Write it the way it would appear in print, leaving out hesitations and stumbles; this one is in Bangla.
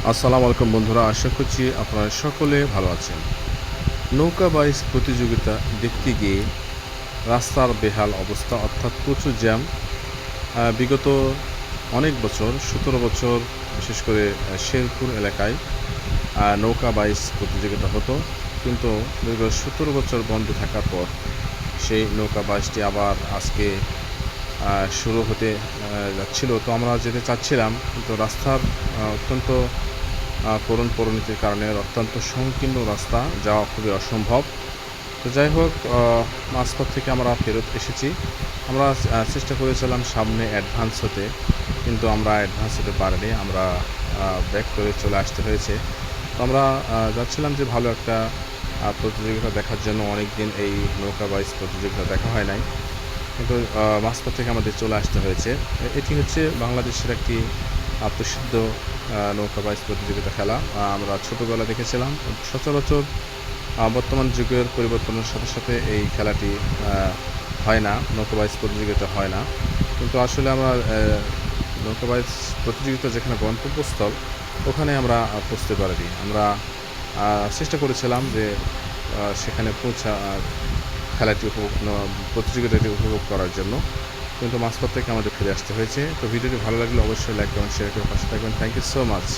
আসসালামু আলাইকুম বন্ধুরা, আশা করছি আপনারা সকলে ভালো আছেন। নৌকা বাইচ প্রতিযোগিতা দেখতে গিয়ে রাস্তার বেহাল অবস্থা, অর্থাৎ প্রচুর জ্যাম। বিগত অনেক বছর, ১৭ বছর, বিশেষ করে শেরপুর এলাকায় নৌকা বাইচ প্রতিযোগিতা হতো, কিন্তু দীর্ঘ ১৭ বছর বন্ধ থাকার পর সেই নৌকা বাইচটি আবার আজকে শুরু হতে যাচ্ছিল। তো আমরা যেতে চাচ্ছিলাম, কিন্তু রাস্তার অত্যন্ত করুণ পরিণতির কারণে অত্যন্ত সংকীর্ণ রাস্তা, যাওয়া খুবই অসম্ভব। তো যাই হোক, মাঝপথ থেকে আমরা ফেরত এসেছি। আমরা চেষ্টা করেছিলাম সামনে অ্যাডভান্স হতে, কিন্তু আমরা অ্যাডভান্স হতে পারিনি। আমরা ব্যাক করে চলে আসতে হয়েছে। তো আমরা যাচ্ছিলাম যে ভালো একটা প্রতিযোগিতা দেখার জন্য। অনেক দিন এই নৌকা বাইচ প্রতিযোগিতা দেখা হয় নাই, কিন্তু মাঝপথ থেকে আমাদের চলে আসতে হয়েছে। এটি হচ্ছে বাংলাদেশের একটি প্রসিদ্ধ নৌকা বাইচ প্রতিযোগিতা খেলা। আমরা ছোটোবেলা দেখেছিলাম। সচরাচর বর্তমান যুগের পরিবর্তনের সাথে সাথে এই খেলাটি হয় না, নৌকা বাইচ প্রতিযোগিতা হয় না। কিন্তু আসলে আমরা নৌকা বাইচ প্রতিযোগিতা যেখানে গন্তব্যস্থল, ওখানে আমরা পৌঁছতে পারিনি। আমরা চেষ্টা করেছিলাম যে সেখানে খেলাটি প্রতিযোগিতাটি উপভোগ করার জন্য, কিন্তু মাঝপথ থেকে আমাদের ফিরে আসতে হয়েছে। তো ভিডিওটি ভালো লাগলে অবশ্যই লাইক, কমেন্ট, শেয়ার করে পাশে থাকবেন। Thank you so much.